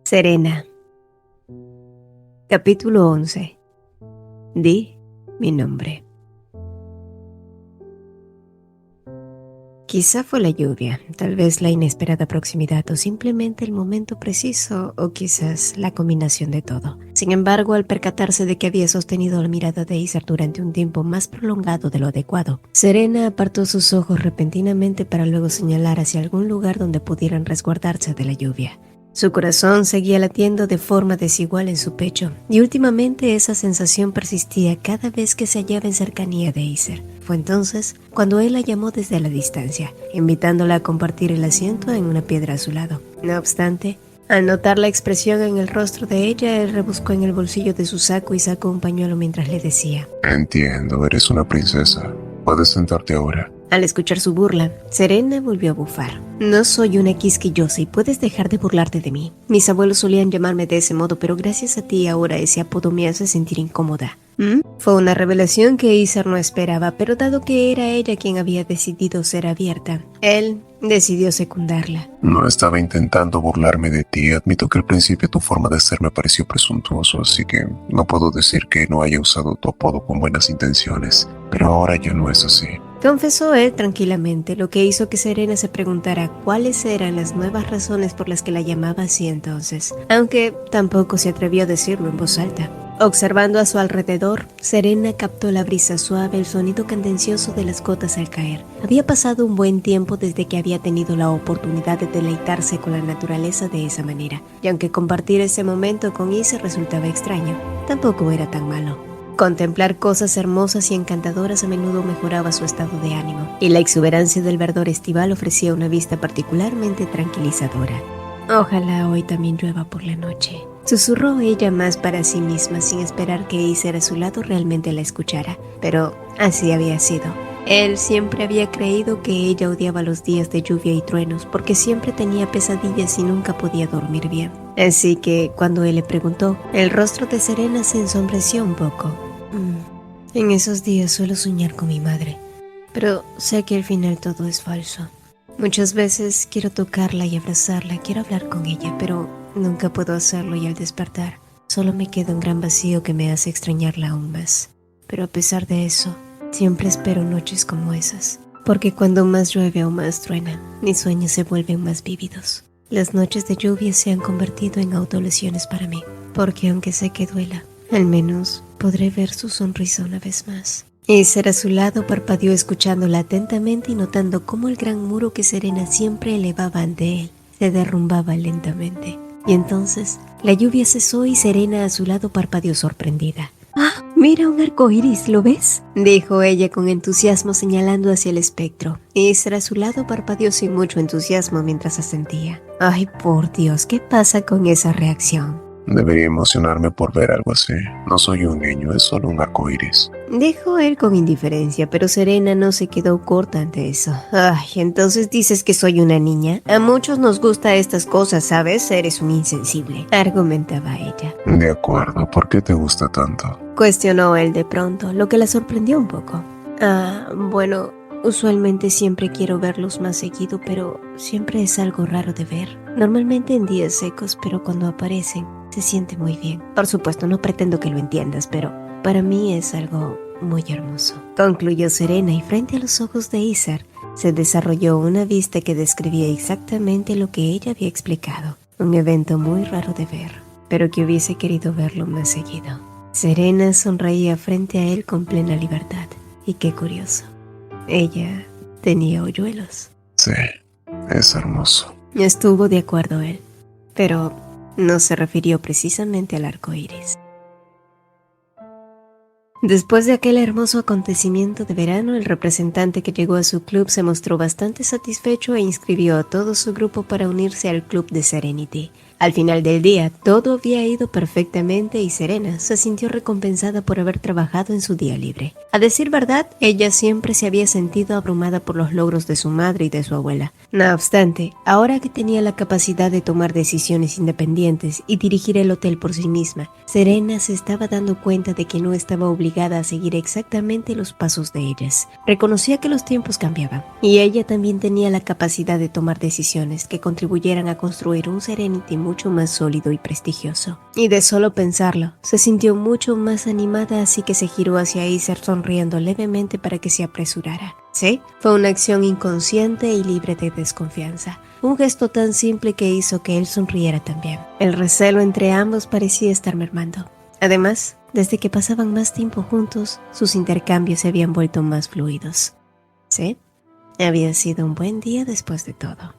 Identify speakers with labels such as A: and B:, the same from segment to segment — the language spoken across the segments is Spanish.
A: Serena. Capítulo 11. Di mi nombre. Quizá fue la lluvia, tal vez la inesperada proximidad o simplemente el momento preciso o quizás la combinación de todo. Sin embargo, al percatarse de que había sostenido la mirada de Isar durante un tiempo más prolongado de lo adecuado, Serena apartó sus ojos repentinamente para luego señalar hacia algún lugar donde pudieran resguardarse de la lluvia. Su corazón seguía latiendo de forma desigual en su pecho, y últimamente esa sensación persistía cada vez que se hallaba en cercanía de Isar. Fue entonces cuando él la llamó desde la distancia, invitándola a compartir el asiento en una piedra a su lado. No obstante, al notar la expresión en el rostro de ella, él rebuscó en el bolsillo de su saco y sacó un pañuelo mientras le decía:
B: Entiendo, eres una princesa. Puedes sentarte ahora.
A: Al escuchar su burla, Serena volvió a bufar. No soy una quisquillosa y puedes dejar de burlarte de mí. Mis abuelos solían llamarme de ese modo, pero gracias a ti ahora ese apodo me hace sentir incómoda. Fue una revelación que Isar no esperaba, pero dado que era ella quien había decidido ser abierta, él decidió secundarla.
B: No estaba intentando burlarme de ti. Admito que al principio tu forma de ser me pareció presuntuoso, así que no puedo decir que no haya usado tu apodo con buenas intenciones. Pero ahora ya no es así.
A: Confesó él tranquilamente, lo que hizo que Serena se preguntara cuáles eran las nuevas razones por las que la llamaba así entonces, aunque tampoco se atrevió a decirlo en voz alta. Observando a su alrededor, Serena captó la brisa suave, el sonido cadencioso de las gotas al caer. Había pasado un buen tiempo desde que había tenido la oportunidad de deleitarse con la naturaleza de esa manera, y aunque compartir ese momento con Isa resultaba extraño, tampoco era tan malo. Contemplar cosas hermosas y encantadoras a menudo mejoraba su estado de ánimo, y la exuberancia del verdor estival ofrecía una vista particularmente tranquilizadora. Ojalá hoy también llueva por la noche, susurró ella más para sí misma, sin esperar que Isar a su lado realmente la escuchara, pero así había sido. Él siempre había creído que ella odiaba los días de lluvia y truenos porque siempre tenía pesadillas y nunca podía dormir bien. Así que cuando él le preguntó, el rostro de Serena se ensombreció un poco. En esos días suelo soñar con mi madre, pero sé que al final todo es falso. Muchas veces quiero tocarla y abrazarla, quiero hablar con ella, pero nunca puedo hacerlo y al despertar solo me queda un gran vacío que me hace extrañarla aún más. Pero a pesar de eso, siempre espero noches como esas, porque cuando más llueve o más truena, mis sueños se vuelven más vívidos. Las noches de lluvia se han convertido en autolesiones para mí, porque aunque sé que duela, al menos podré ver su sonrisa una vez más. Isar a su lado parpadeó escuchándola atentamente y notando cómo el gran muro que Serena siempre elevaba ante él se derrumbaba lentamente. Y entonces la lluvia cesó y Serena a su lado parpadeó sorprendida. ¡Ah! Mira un arco iris, ¿lo ves?, dijo ella con entusiasmo señalando hacia el espectro. Isar a su lado parpadeó sin mucho entusiasmo mientras asentía. ¡Ay, por Dios! ¿Qué pasa con esa reacción?,
B: Debería emocionarme por ver algo así. No soy un niño, es solo un arco iris.
A: dijo él con indiferencia, pero Serena no se quedó corta ante eso. Ay, entonces dices que soy una niña. A muchos nos gusta estas cosas, ¿sabes? Eres un insensible, argumentaba ella.
B: De acuerdo, ¿por qué te gusta tanto?
A: Cuestionó él de pronto, lo que la sorprendió un poco. Bueno, usualmente siempre quiero verlos más seguido, pero siempre es algo raro de ver. Normalmente en días secos, pero cuando aparecen, se siente muy bien. Por supuesto, no pretendo que lo entiendas, pero para mí es algo muy hermoso, concluyó Serena, y frente a los ojos de Isar se desarrolló una vista que describía exactamente lo que ella había explicado. Un evento muy raro de ver, pero que hubiese querido verlo más seguido. Serena sonreía frente a él con plena libertad, y qué curioso, ella tenía hoyuelos.
B: Sí, es hermoso.
A: Estuvo de acuerdo él, pero no se refirió precisamente al arco iris. Después de aquel hermoso acontecimiento de verano, el representante que llegó a su club se mostró bastante satisfecho e inscribió a todo su grupo para unirse al club de Serenity. Al final del día, todo había ido perfectamente y Serena se sintió recompensada por haber trabajado en su día libre. A decir verdad, ella siempre se había sentido abrumada por los logros de su madre y de su abuela. No obstante, ahora que tenía la capacidad de tomar decisiones independientes y dirigir el hotel por sí misma, Serena se estaba dando cuenta de que no estaba obligada a seguir exactamente los pasos de ellas. Reconocía que los tiempos cambiaban, y ella también tenía la capacidad de tomar decisiones que contribuyeran a construir un Serenity mucho más sólido y prestigioso. Y de solo pensarlo, se sintió mucho más animada, así que se giró hacia Aesir sonriendo levemente para que se apresurara. Sí, fue una acción inconsciente y libre de desconfianza. Un gesto tan simple que hizo que él sonriera también. El recelo entre ambos parecía estar mermando. Además, desde que pasaban más tiempo juntos, sus intercambios se habían vuelto más fluidos. Sí, había sido un buen día después de todo.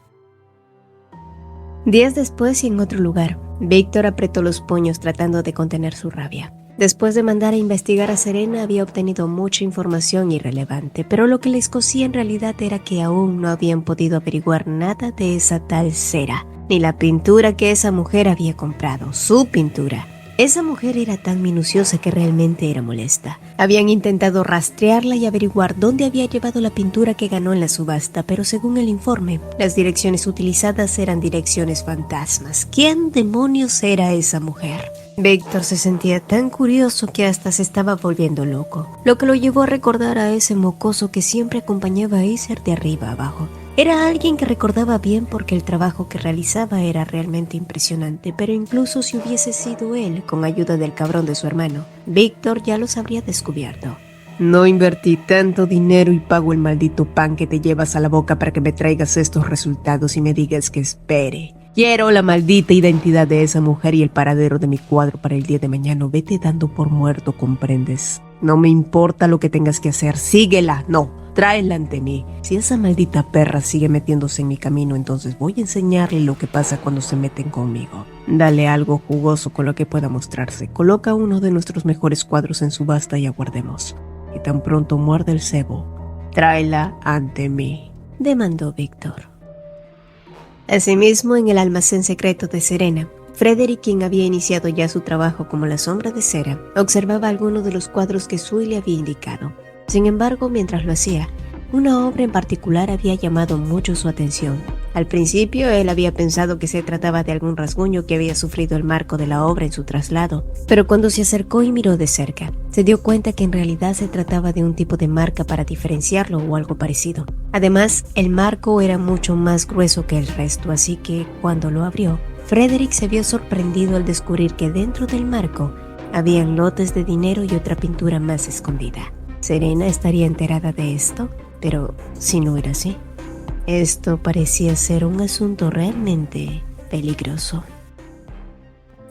A: Días después y en otro lugar, Víctor apretó los puños tratando de contener su rabia. Después de mandar a investigar a Serena, había obtenido mucha información irrelevante, pero lo que les cosía en realidad era que aún no habían podido averiguar nada de esa tal cera, ni la pintura que esa mujer había comprado, su pintura. Esa mujer era tan minuciosa que realmente era molesta. Habían intentado rastrearla y averiguar dónde había llevado la pintura que ganó en la subasta, pero según el informe, las direcciones utilizadas eran direcciones fantasmas. ¿Quién demonios era esa mujer? Víctor se sentía tan curioso que hasta se estaba volviendo loco, lo que lo llevó a recordar a ese mocoso que siempre acompañaba a Aesir de arriba a abajo. Era alguien que recordaba bien porque el trabajo que realizaba era realmente impresionante, pero incluso si hubiese sido él, con ayuda del cabrón de su hermano, Víctor ya los habría descubierto. No invertí tanto dinero y pago el maldito pan que te llevas a la boca para que me traigas estos resultados y me digas que espere. Quiero la maldita identidad de esa mujer y el paradero de mi cuadro para el día de mañana. Vete dando por muerto, ¿comprendes? No me importa lo que tengas que hacer, síguela, no. Tráela ante mí. Si esa maldita perra sigue metiéndose en mi camino, entonces voy a enseñarle lo que pasa cuando se meten conmigo. Dale algo jugoso con lo que pueda mostrarse. Coloca uno de nuestros mejores cuadros en subasta y aguardemos. Y tan pronto muerde el cebo, tráela ante mí, demandó Víctor. Asimismo, en el almacén secreto de Serena, Frederick, quien había iniciado ya su trabajo como la sombra de cera, observaba algunos de los cuadros que Sui le había indicado. Sin embargo, mientras lo hacía, una obra en particular había llamado mucho su atención. Al principio, él había pensado que se trataba de algún rasguño que había sufrido el marco de la obra en su traslado, pero cuando se acercó y miró de cerca, se dio cuenta que en realidad se trataba de un tipo de marca para diferenciarlo o algo parecido. Además, el marco era mucho más grueso que el resto, así que cuando lo abrió, Frederick se vio sorprendido al descubrir que dentro del marco habían lotes de dinero y otra pintura más escondida. ¿Serena estaría enterada de esto? Pero si no era así, esto parecía ser un asunto realmente peligroso.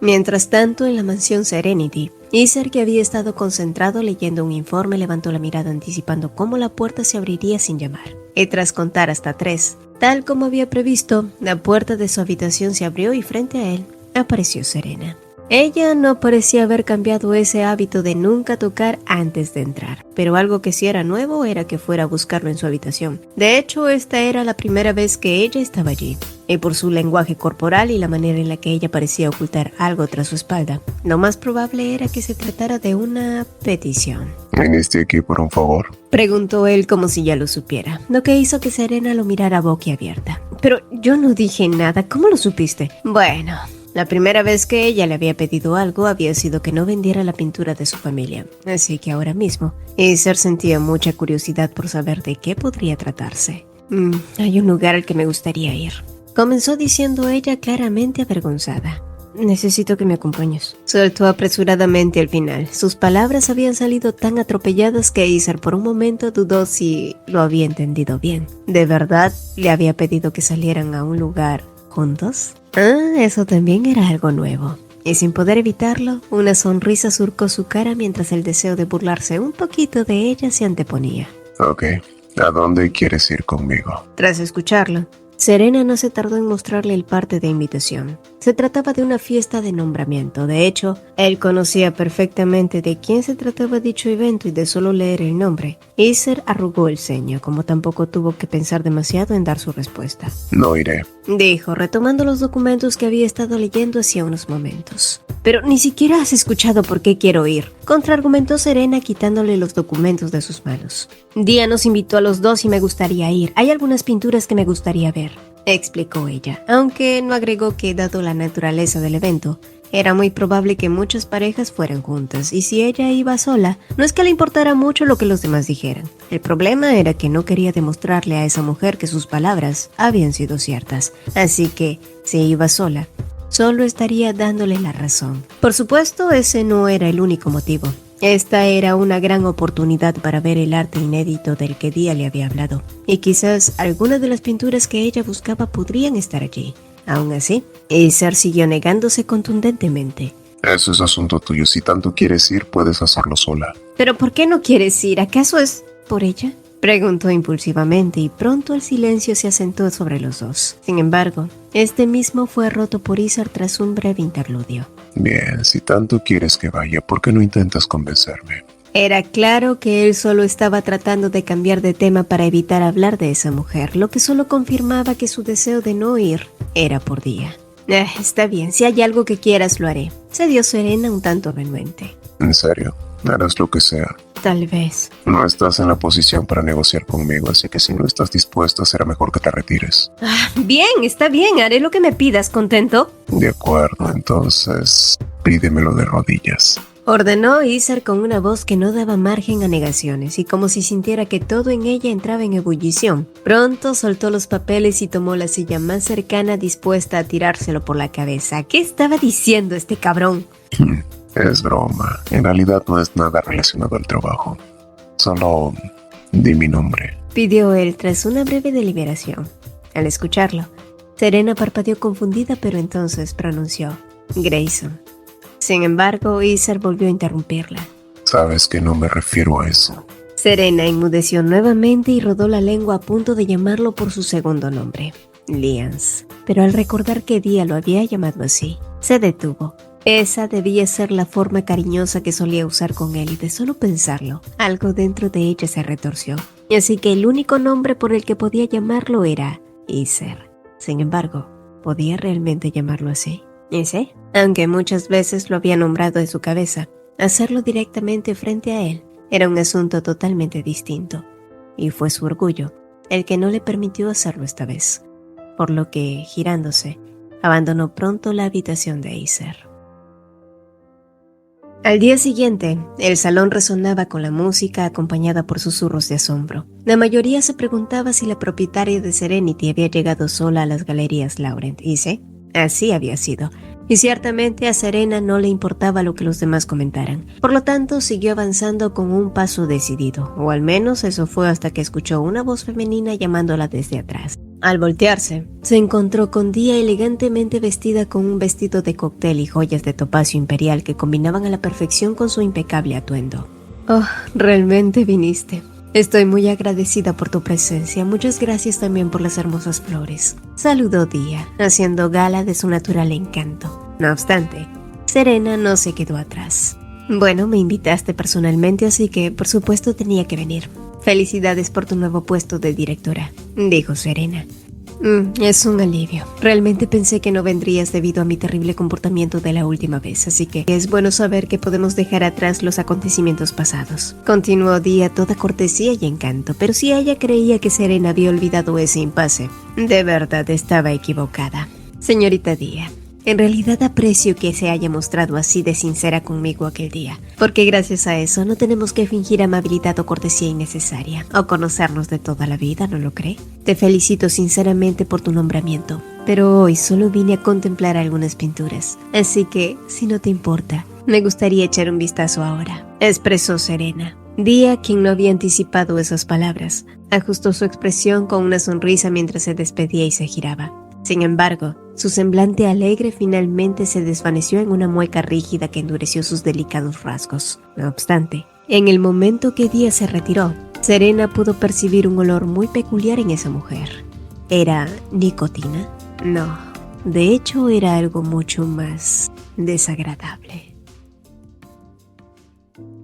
A: Mientras tanto, en la mansión Serenity, Aesir, que había estado concentrado leyendo un informe, levantó la mirada anticipando cómo la puerta se abriría sin llamar. Y tras contar hasta 3, tal como había previsto, la puerta de su habitación se abrió y frente a él apareció Serena. Ella no parecía haber cambiado ese hábito de nunca tocar antes de entrar, pero algo que sí era nuevo era que fuera a buscarlo en su habitación. De hecho, esta era la primera vez que ella estaba allí, y por su lenguaje corporal y la manera en la que ella parecía ocultar algo tras su espalda, lo más probable era que se tratara de una petición.
B: ¿Viniste aquí por un favor?
A: Preguntó él como si ya lo supiera, lo que hizo que Serena lo mirara boquiabierta. Pero yo no dije nada, ¿cómo lo supiste? Bueno, la primera vez que ella le había pedido algo había sido que no vendiera la pintura de su familia, así que ahora mismo Aesir sentía mucha curiosidad por saber de qué podría tratarse. Hay un lugar al que me gustaría ir, comenzó diciendo ella claramente avergonzada. Necesito que me acompañes. Soltó apresuradamente al final. Sus palabras habían salido tan atropelladas que Aesir por un momento dudó si lo había entendido bien. ¿De verdad le había pedido que salieran a un lugar juntos? Eso también era algo nuevo. Y sin poder evitarlo, una sonrisa surcó su cara mientras el deseo de burlarse un poquito de ella se anteponía.
B: Ok, ¿a dónde quieres ir conmigo?
A: Tras escucharlo, Serena no se tardó en mostrarle el parte de invitación. Se trataba de una fiesta de nombramiento. De hecho, él conocía perfectamente de quién se trataba dicho evento y de solo leer el nombre, Aesir arrugó el ceño, como tampoco tuvo que pensar demasiado en dar su respuesta.
B: No iré,
A: dijo, retomando los documentos que había estado leyendo hacía unos momentos. Pero ni siquiera has escuchado por qué quiero ir, contraargumentó Serena quitándole los documentos de sus manos. Dia nos invitó a los dos y me gustaría ir. Hay algunas pinturas que me gustaría ver, explicó ella, aunque no agregó que, dado la naturaleza del evento, era muy probable que muchas parejas fueran juntas, y si ella iba sola, no es que le importara mucho lo que los demás dijeran. El problema era que no quería demostrarle a esa mujer que sus palabras habían sido ciertas, así que, si iba sola, solo estaría dándole la razón. Por supuesto, ese no era el único motivo. Esta era una gran oportunidad para ver el arte inédito del que Dia le había hablado, y quizás algunas de las pinturas que ella buscaba podrían estar allí. Aún así, Acer siguió negándose contundentemente.
B: Eso es asunto tuyo. Si tanto quieres ir, puedes hacerlo sola.
A: ¿Pero por qué no quieres ir? ¿Acaso es por ella? Preguntó impulsivamente y pronto el silencio se asentó sobre los dos. Sin embargo, este mismo fue roto por Acer tras un breve interludio.
B: Bien, si tanto quieres que vaya, ¿por qué no intentas convencerme?
A: Era claro que él solo estaba tratando de cambiar de tema para evitar hablar de esa mujer, lo que solo confirmaba que su deseo de no ir era por Dia. Está bien, si hay algo que quieras lo haré, se dio Serena un tanto renuente.
B: ¿En serio? Harás lo que sea.
A: Tal vez.
B: No estás en la posición para negociar conmigo, así que si no estás dispuesta, será mejor que te retires.
A: Bien, está bien, haré lo que me pidas, ¿contento?
B: De acuerdo, entonces pídemelo de rodillas.
A: Ordenó Acer con una voz que no daba margen a negaciones y como si sintiera que todo en ella entraba en ebullición. Pronto soltó los papeles y tomó la silla más cercana dispuesta a tirárselo por la cabeza. ¿Qué estaba diciendo este cabrón?
B: Es broma. En realidad no es nada relacionado al trabajo. Solo di mi nombre.
A: Pidió él tras una breve deliberación. Al escucharlo, Serena parpadeó confundida, pero entonces pronunció Grayson. Sin embargo, Acer volvió a interrumpirla.
B: Sabes que no me refiero a eso.
A: Serena enmudeció nuevamente y rodó la lengua a punto de llamarlo por su segundo nombre, Lians. Pero al recordar que Dia lo había llamado así, se detuvo. Esa debía ser la forma cariñosa que solía usar con él y de solo pensarlo, algo dentro de ella se retorció. Y así que el único nombre por el que podía llamarlo era Acer. Sin embargo, ¿podía realmente llamarlo así? ¿Ese? Aunque muchas veces lo había nombrado en su cabeza, hacerlo directamente frente a él era un asunto totalmente distinto. Y fue su orgullo el que no le permitió hacerlo esta vez. Por lo que, girándose, abandonó pronto la habitación de Acer. Al día siguiente, el salón resonaba con la música acompañada por susurros de asombro. La mayoría se preguntaba si la propietaria de Serenity había llegado sola a las galerías Laurent, y sí, así había sido. Y ciertamente a Serena no le importaba lo que los demás comentaran. Por lo tanto, siguió avanzando con un paso decidido, o al menos eso fue hasta que escuchó una voz femenina llamándola desde atrás. Al voltearse, se encontró con Dia elegantemente vestida con un vestido de cóctel y joyas de topacio imperial que combinaban a la perfección con su impecable atuendo. Oh, realmente viniste. Estoy muy agradecida por tu presencia. Muchas gracias también por las hermosas flores. Saludó Dia, haciendo gala de su natural encanto. No obstante, Serena no se quedó atrás. Bueno, me invitaste personalmente, así que por supuesto tenía que venir. Felicidades por tu nuevo puesto de directora, dijo Serena. Es un alivio. Realmente pensé que no vendrías debido a mi terrible comportamiento de la última vez, así que es bueno saber que podemos dejar atrás los acontecimientos pasados. Continuó Dia toda cortesía y encanto, pero si ella creía que Serena había olvidado ese impasse, de verdad estaba equivocada. Señorita Dia, en realidad aprecio que se haya mostrado así de sincera conmigo aquel día, porque gracias a eso no tenemos que fingir amabilidad o cortesía innecesaria, o conocernos de toda la vida, ¿no lo cree? Te felicito sinceramente por tu nombramiento, pero hoy solo vine a contemplar algunas pinturas, así que, si no te importa, me gustaría echar un vistazo ahora, expresó Serena. Dia, quien no había anticipado esas palabras, ajustó su expresión con una sonrisa mientras se despedía y se giraba. Sin embargo, su semblante alegre finalmente se desvaneció en una mueca rígida que endureció sus delicados rasgos. No obstante, en el momento que Dia se retiró, Serena pudo percibir un olor muy peculiar en esa mujer. ¿Era nicotina? No, de hecho era algo mucho más desagradable.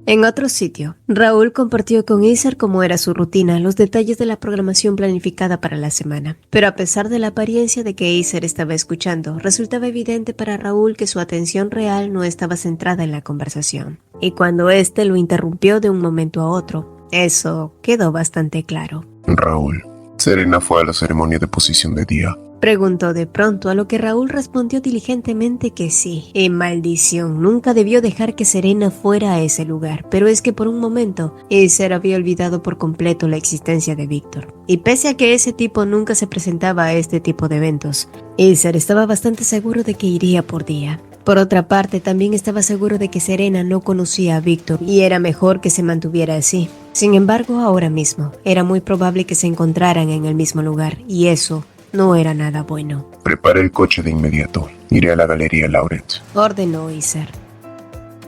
A: En otro sitio, Raúl compartió con Acer, como era su rutina, los detalles de la programación planificada para la semana. Pero a pesar de la apariencia de que Acer estaba escuchando, resultaba evidente para Raúl que su atención real no estaba centrada en la conversación. Y cuando éste lo interrumpió de un momento a otro, eso quedó bastante claro.
B: Raúl, Serena fue a la ceremonia de posición de Dia.
A: Preguntó de pronto, a lo que Raúl respondió diligentemente que sí. Y maldición, nunca debió dejar que Serena fuera a ese lugar, pero es que por un momento Acer había olvidado por completo la existencia de Víctor. Y pese a que ese tipo nunca se presentaba a este tipo de eventos, Acer estaba bastante seguro de que iría por Día. Por otra parte, también estaba seguro de que Serena no conocía a Víctor y era mejor que se mantuviera así. Sin embargo, ahora mismo, era muy probable que se encontraran en el mismo lugar, y eso no era nada bueno.
B: Prepara el coche de inmediato. Iré a la Galería Laurent,
A: ordenó Acer.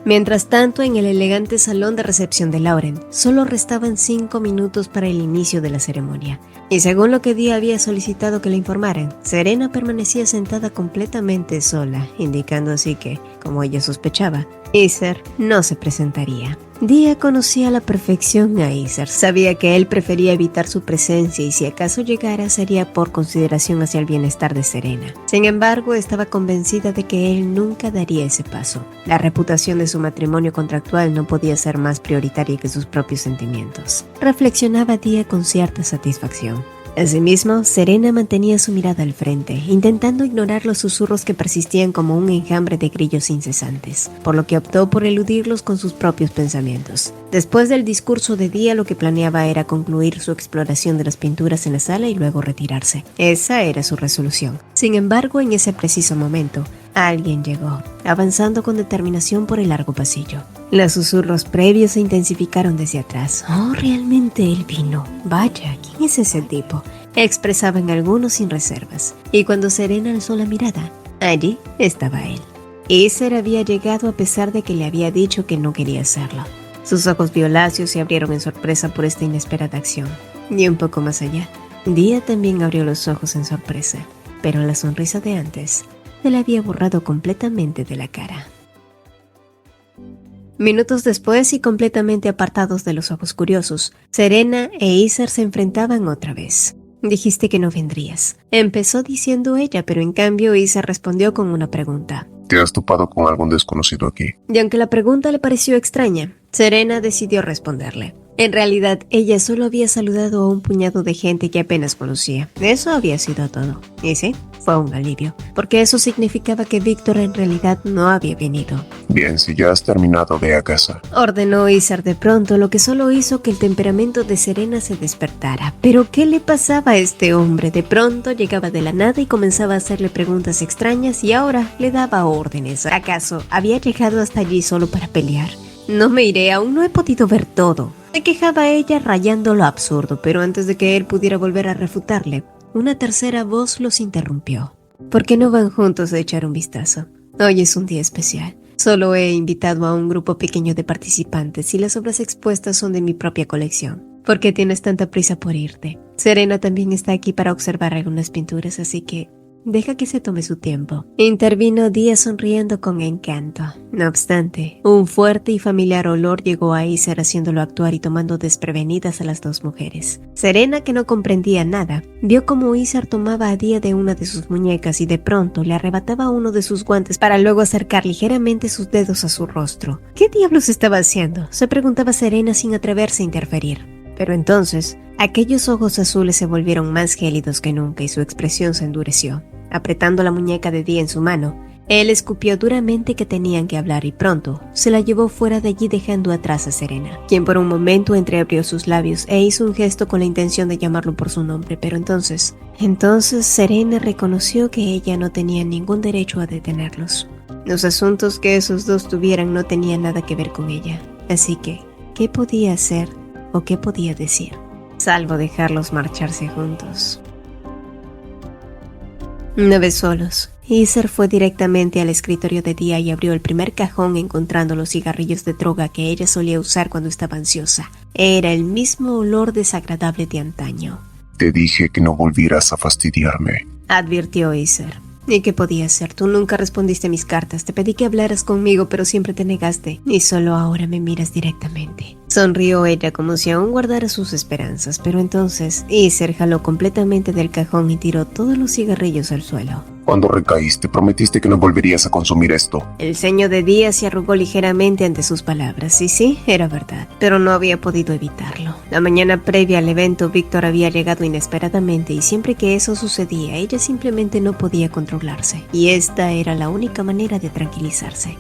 A: Mientras tanto, en el elegante salón de recepción de Laurent, solo restaban 5 minutos para el inicio de la ceremonia. Y según lo que Día había solicitado que le informaran, Serena permanecía sentada completamente sola, indicando así que, como ella sospechaba, Acer no se presentaría. Día conocía a la perfección a Acer, sabía que él prefería evitar su presencia y si acaso llegara sería por consideración hacia el bienestar de Serena. Sin embargo, estaba convencida de que él nunca daría ese paso. La reputación de su matrimonio contractual no podía ser más prioritaria que sus propios sentimientos. Reflexionaba Día con cierta satisfacción. Asimismo, Serena mantenía su mirada al frente, intentando ignorar los susurros que persistían como un enjambre de grillos incesantes, por lo que optó por eludirlos con sus propios pensamientos. Después del discurso de Día, lo que planeaba era concluir su exploración de las pinturas en la sala y luego retirarse. Esa era su resolución. Sin embargo, en ese preciso momento, alguien llegó, avanzando con determinación por el largo pasillo. Los susurros previos se intensificaron desde atrás. Oh, realmente él vino. Vaya, ¿quién es ese tipo? Expresaban algunos sin reservas. Y cuando Serena alzó la mirada, allí estaba él. Acer había llegado a pesar de que le había dicho que no quería hacerlo. Sus ojos violáceos se abrieron en sorpresa por esta inesperada acción. Y un poco más allá, Día también abrió los ojos en sorpresa, pero la sonrisa de antes se la había borrado completamente de la cara. Minutos después y completamente apartados de los ojos curiosos, Serena e Acer se enfrentaban otra vez. Dijiste que no vendrías, empezó diciendo ella, pero en cambio Acer respondió con una pregunta.
B: ¿Te has topado con algún desconocido aquí?
A: Y aunque la pregunta le pareció extraña, Serena decidió responderle. En realidad, ella solo había saludado a un puñado de gente que apenas conocía. Eso había sido todo. Y sí, fue un alivio, porque eso significaba que Víctor en realidad no había venido.
B: Bien, si ya has terminado, ve a casa,
A: ordenó Acer de pronto, lo que solo hizo que el temperamento de Serena se despertara. ¿Pero qué le pasaba a este hombre? De pronto llegaba de la nada y comenzaba a hacerle preguntas extrañas y ahora le daba órdenes. ¿Acaso había llegado hasta allí solo para pelear? No me iré, aún no he podido ver todo. Se quejaba ella rayando lo absurdo, pero antes de que él pudiera volver a refutarle, una tercera voz los interrumpió. ¿Por qué no van juntos a echar un vistazo? Hoy es un día especial. Solo he invitado a un grupo pequeño de participantes y las obras expuestas son de mi propia colección. ¿Por qué tienes tanta prisa por irte? Serena también está aquí para observar algunas pinturas, así que deja que se tome su tiempo. Intervino Día sonriendo con encanto. No obstante, un fuerte y familiar olor llegó a Acer haciéndolo actuar y tomando desprevenidas a las dos mujeres. Serena, que no comprendía nada, vio cómo Acer tomaba a Día de una de sus muñecas y de pronto le arrebataba uno de sus guantes para luego acercar ligeramente sus dedos a su rostro. ¿Qué diablos estaba haciendo?, se preguntaba Serena sin atreverse a interferir. Pero entonces, aquellos ojos azules se volvieron más gélidos que nunca y su expresión se endureció. Apretando la muñeca de Día en su mano, él escupió duramente que tenían que hablar y pronto se la llevó fuera de allí dejando atrás a Serena, quien por un momento entreabrió sus labios e hizo un gesto con la intención de llamarlo por su nombre, pero entonces Serena reconoció que ella no tenía ningún derecho a detenerlos. Los asuntos que esos dos tuvieran no tenían nada que ver con ella, así que, ¿qué podía hacer o qué podía decir? Salvo dejarlos marcharse juntos. Una vez solos, Acer fue directamente al escritorio de Día y abrió el primer cajón encontrando los cigarrillos de droga que ella solía usar cuando estaba ansiosa. Era el mismo olor desagradable de antaño.
B: Te dije que no volvieras a fastidiarme,
A: advirtió Acer. ¿Y qué podía hacer? Tú nunca respondiste a mis cartas. Te pedí que hablaras conmigo, pero siempre te negaste. Y solo ahora me miras directamente. Sonrió ella como si aún guardara sus esperanzas, pero entonces Acer jaló completamente del cajón y tiró todos los cigarrillos al suelo.
B: Cuando recaíste, prometiste que no volverías a consumir esto.
A: El ceño de Díaz se arrugó ligeramente ante sus palabras, y sí, era verdad, pero no había podido evitarlo. La mañana previa al evento, Víctor había llegado inesperadamente y siempre que eso sucedía, ella simplemente no podía controlarse, y esta era la única manera de tranquilizarse.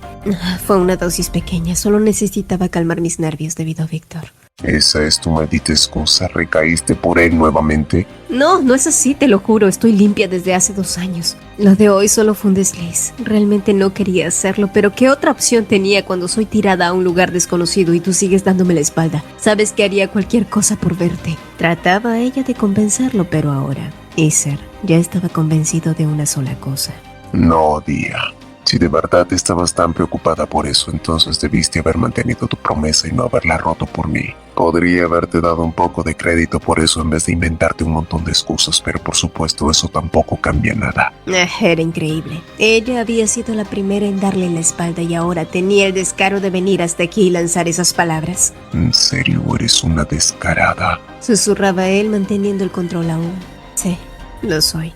A: Fue una dosis pequeña, solo necesitaba calmar mis nervios debido a Víctor.
B: ¿Esa es tu maldita excusa? ¿Recaíste por él nuevamente?
A: No, no es así, te lo juro, estoy limpia desde hace 2 años. Lo de hoy solo fue un desliz. Realmente no quería hacerlo, pero ¿qué otra opción tenía cuando soy tirada a un lugar desconocido y tú sigues dándome la espalda? Sabes que haría cualquier cosa por verte. Trataba ella de convencerlo, pero ahora, Iser ya estaba convencido de una sola cosa.
B: No, Día. Si de verdad estabas tan preocupada por eso, entonces debiste haber mantenido tu promesa y no haberla roto por mí. Podría haberte dado un poco de crédito por eso en vez de inventarte un montón de excusas, pero por supuesto eso tampoco cambia nada.
A: Era increíble. Ella había sido la primera en darle la espalda y ahora tenía el descaro de venir hasta aquí y lanzar esas palabras.
B: En serio, eres una descarada.
A: Susurraba él manteniendo el control aún. Sí, lo soy.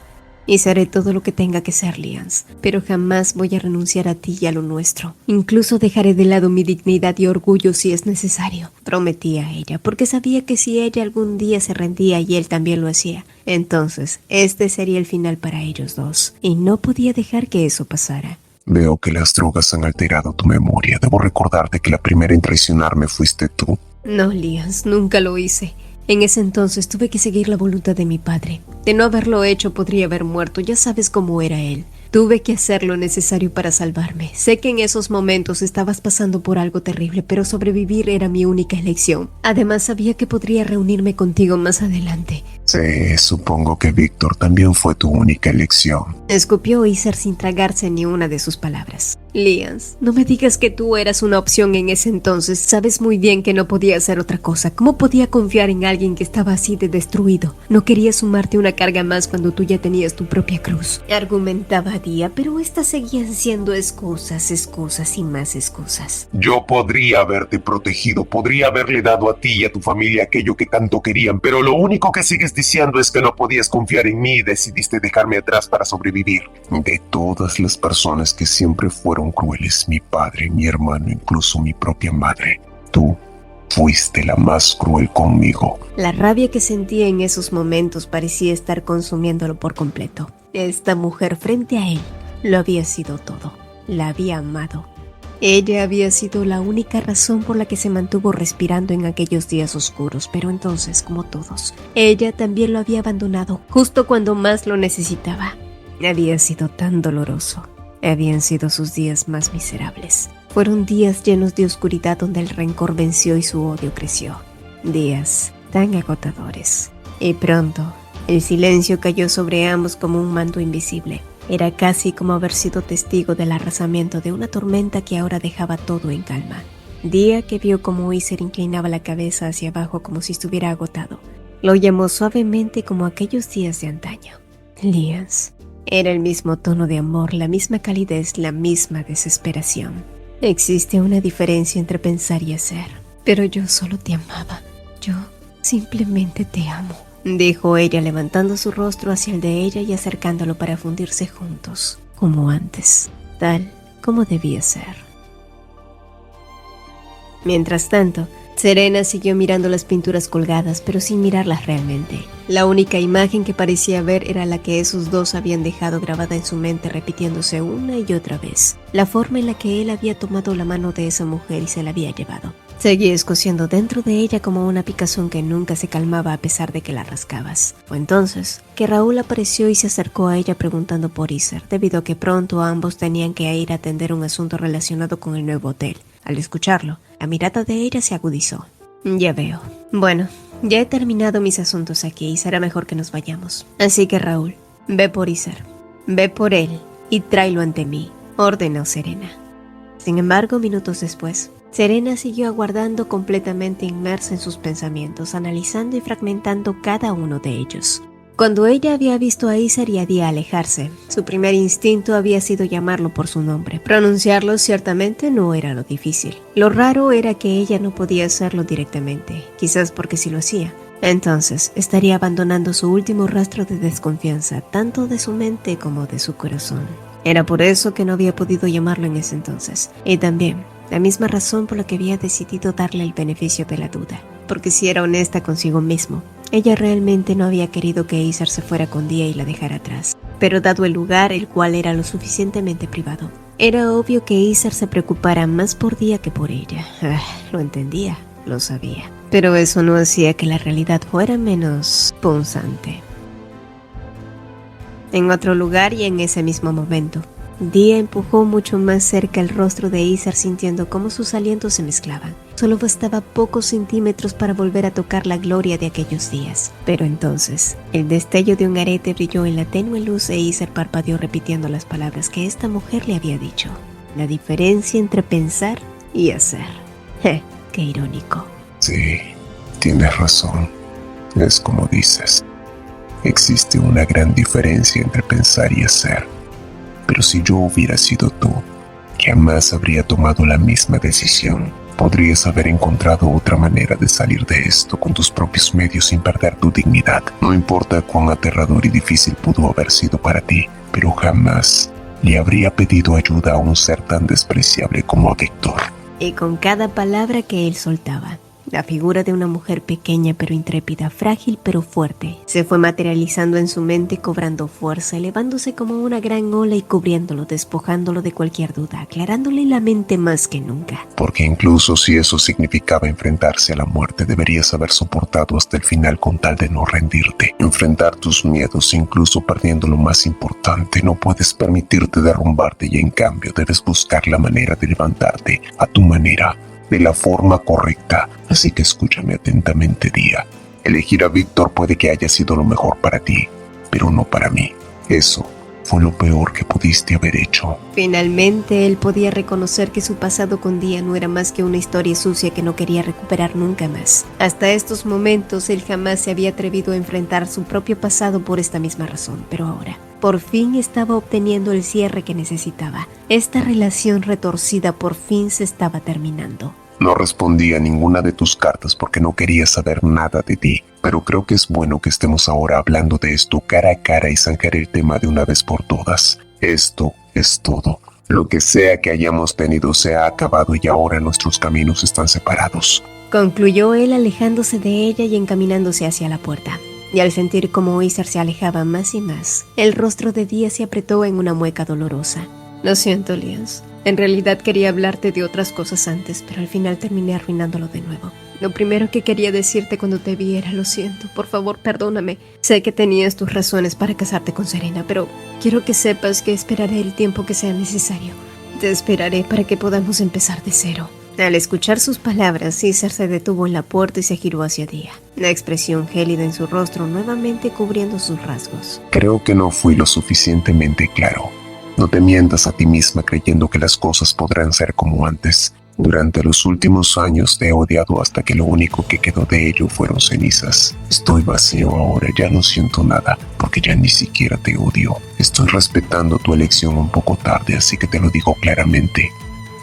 A: Y seré todo lo que tenga que ser, Lians. Pero jamás voy a renunciar a ti y a lo nuestro. Incluso dejaré de lado mi dignidad y orgullo si es necesario. Prometí a ella, porque sabía que si ella algún día se rendía y él también lo hacía, entonces este sería el final para ellos dos. Y no podía dejar que eso pasara.
B: Veo que las drogas han alterado tu memoria. Debo recordarte que la primera en traicionarme fuiste tú.
A: No, Lians, nunca lo hice. En ese entonces tuve que seguir la voluntad de mi padre. De no haberlo hecho podría haber muerto, ya sabes cómo era él. Tuve que hacer lo necesario para salvarme. Sé que en esos momentos estabas pasando por algo terrible, pero sobrevivir era mi única elección. Además sabía que podría reunirme contigo más adelante.
B: Sí, supongo que Víctor también fue tu única elección.
A: Escupió Iser sin tragarse ni una de sus palabras. Lians, no me digas que tú eras una opción en ese entonces. Sabes muy bien que no podía hacer otra cosa. ¿Cómo podía confiar en alguien que estaba así de destruido? No quería sumarte una carga más cuando tú ya tenías tu propia cruz. Argumentaba Día, pero estas seguían siendo excusas y más excusas.
B: Yo podría haberte protegido, podría haberle dado a ti y a tu familia aquello que tanto querían, pero lo único que sigues diciendo es que no podías confiar en mí y decidiste dejarme atrás para sobrevivir. De todas las personas que siempre fueron crueles, mi padre, mi hermano, incluso mi propia madre, tú fuiste la más cruel conmigo.
A: La rabia que sentía en esos momentos parecía estar consumiéndolo por completo. Esta mujer frente a él lo había sido todo. La había amado. Ella había sido la única razón por la que se mantuvo respirando en aquellos días oscuros, pero entonces, como todos, ella también lo había abandonado justo cuando más lo necesitaba. Había sido tan doloroso. Habían sido sus días más miserables. Fueron días llenos de oscuridad donde el rencor venció y su odio creció. Días tan agotadores. Y pronto, el silencio cayó sobre ambos como un manto invisible. Era casi como haber sido testigo del arrasamiento de una tormenta que ahora dejaba todo en calma. Día que vio cómo Iser inclinaba la cabeza hacia abajo como si estuviera agotado. Lo llamó suavemente como aquellos días de antaño. Lians. Era el mismo tono de amor, la misma calidez, la misma desesperación. Existe una diferencia entre pensar y hacer. Pero yo solo te amaba. Yo simplemente te amo, dijo ella levantando su rostro hacia el de ella y acercándolo para fundirse juntos, como antes, tal como debía ser. Mientras tanto, Serena siguió mirando las pinturas colgadas, pero sin mirarlas realmente. La única imagen que parecía ver era la que esos dos habían dejado grabada en su mente, repitiéndose una y otra vez. La forma en la que él había tomado la mano de esa mujer y se la había llevado. Seguía escociendo dentro de ella como una picazón que nunca se calmaba a pesar de que la rascabas. Fue entonces que Raúl apareció y se acercó a ella preguntando por Iser, debido a que pronto ambos tenían que ir a atender un asunto relacionado con el nuevo hotel. Al escucharlo, la mirada de ella se agudizó. Ya veo. Bueno, ya he terminado mis asuntos aquí y será mejor que nos vayamos. Así que Raúl, ve por Iser, ve por él y tráelo ante mí, ordenó Serena. Sin embargo, minutos después, Serena siguió aguardando completamente inmersa en sus pensamientos, analizando y fragmentando cada uno de ellos. Cuando ella había visto a Iser y a Día alejarse, su primer instinto había sido llamarlo por su nombre. Pronunciarlo ciertamente no era lo difícil. Lo raro era que ella no podía hacerlo directamente, quizás porque si lo hacía, entonces estaría abandonando su último rastro de desconfianza, tanto de su mente como de su corazón. Era por eso que no había podido llamarlo en ese entonces, y también la misma razón por la que había decidido darle el beneficio de la duda, porque si era honesta consigo mismo, ella realmente no había querido que Aesir se fuera con Día y la dejara atrás. Pero dado el lugar, el cual era lo suficientemente privado, era obvio que Aesir se preocupara más por Día que por ella. Lo entendía, lo sabía. Pero eso no hacía que la realidad fuera menos punzante. En otro lugar y en ese mismo momento, Día empujó mucho más cerca el rostro de Aesir, sintiendo cómo sus alientos se mezclaban. Solo bastaba pocos centímetros para volver a tocar la gloria de aquellos días. Pero entonces, el destello de un arete brilló en la tenue luz e Aesir parpadeó repitiendo las palabras que esta mujer le había dicho. La diferencia entre pensar y hacer. Qué irónico.
B: Sí, tienes razón. Es como dices. Existe una gran diferencia entre pensar y hacer. Pero si yo hubiera sido tú, jamás habría tomado la misma decisión. Podrías haber encontrado otra manera de salir de esto con tus propios medios sin perder tu dignidad. No importa cuán aterrador y difícil pudo haber sido para ti, pero jamás le habría pedido ayuda a un ser tan despreciable como a Víctor.
A: Y con cada palabra que él soltaba, la figura de una mujer pequeña pero intrépida, frágil pero fuerte, se fue materializando en su mente, cobrando fuerza, elevándose como una gran ola y cubriéndolo, despojándolo de cualquier duda, aclarándole la mente más que nunca.
B: Porque incluso si eso significaba enfrentarse a la muerte, deberías haber soportado hasta el final con tal de no rendirte. Enfrentar tus miedos, incluso perdiendo lo más importante, no puedes permitirte derrumbarte y en cambio debes buscar la manera de levantarte a tu manera, de la forma correcta. Así que escúchame atentamente, Día. Elegir a Víctor puede que haya sido lo mejor para ti, pero no para mí. Eso fue lo peor que pudiste haber hecho.
A: Finalmente, él podía reconocer que su pasado con Día no era más que una historia sucia que no quería recuperar nunca más. Hasta estos momentos, él jamás se había atrevido a enfrentar su propio pasado por esta misma razón, pero ahora, por fin estaba obteniendo el cierre que necesitaba. Esta relación retorcida por fin se estaba terminando.
B: No respondí a ninguna de tus cartas porque no quería saber nada de ti, pero creo que es bueno que estemos ahora hablando de esto cara a cara y zanjar el tema de una vez por todas. Esto es todo. Lo que sea que hayamos tenido se ha acabado y ahora nuestros caminos están separados.
A: Concluyó él, alejándose de ella y encaminándose hacia la puerta. Y al sentir cómo Aesir se alejaba más y más, el rostro de Día se apretó en una mueca dolorosa. Lo siento, Lians. En realidad quería hablarte de otras cosas antes, pero al final terminé arruinándolo de nuevo. Lo primero que quería decirte cuando te vi era: lo siento, por favor, perdóname. Sé que tenías tus razones para casarte con Serena, pero quiero que sepas que esperaré el tiempo que sea necesario. Te esperaré para que podamos empezar de cero. Al escuchar sus palabras, Aesir se detuvo en la puerta y se giró hacia Día, la expresión gélida en su rostro nuevamente cubriendo sus rasgos.
B: Creo que no fui lo suficientemente claro. No te mientas a ti misma creyendo que las cosas podrán ser como antes. Durante los últimos años te he odiado hasta que lo único que quedó de ello fueron cenizas. Estoy vacío ahora, ya no siento nada, porque ya ni siquiera te odio. Estoy respetando tu elección un poco tarde, así que te lo digo claramente.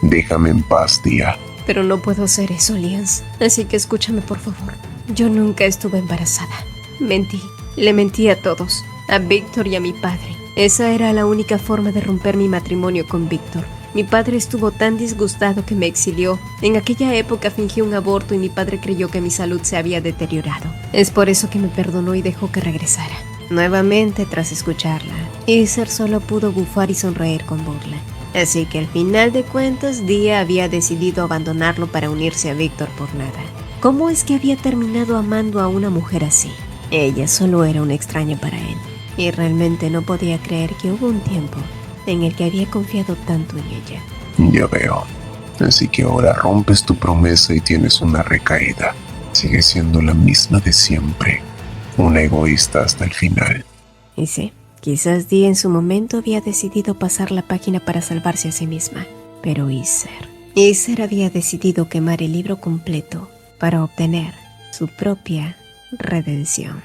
B: Déjame en paz, Día.
A: Pero no puedo hacer eso, Lians. Así que escúchame, por favor. Yo nunca estuve embarazada. Mentí. Le mentí a todos. A Víctor y a mi padre. Esa era la única forma de romper mi matrimonio con Víctor. Mi padre estuvo tan disgustado que me exilió. En aquella época fingí un aborto y mi padre creyó que mi salud se había deteriorado. Es por eso que me perdonó y dejó que regresara. Nuevamente, tras escucharla, Aesir solo pudo bufar y sonreír con burla. Así que al final de cuentas, Día había decidido abandonarlo para unirse a Víctor por nada. ¿Cómo es que había terminado amando a una mujer así? Ella solo era una extraña para él. Y realmente no podía creer que hubo un tiempo en el que había confiado tanto en ella.
B: Ya veo. Así que ahora rompes tu promesa y tienes una recaída. Sigue siendo la misma de siempre. Una egoísta hasta el final.
A: Y sí, quizás Dee en su momento había decidido pasar la página para salvarse a sí misma. Pero Aesir había decidido quemar el libro completo para obtener su propia redención.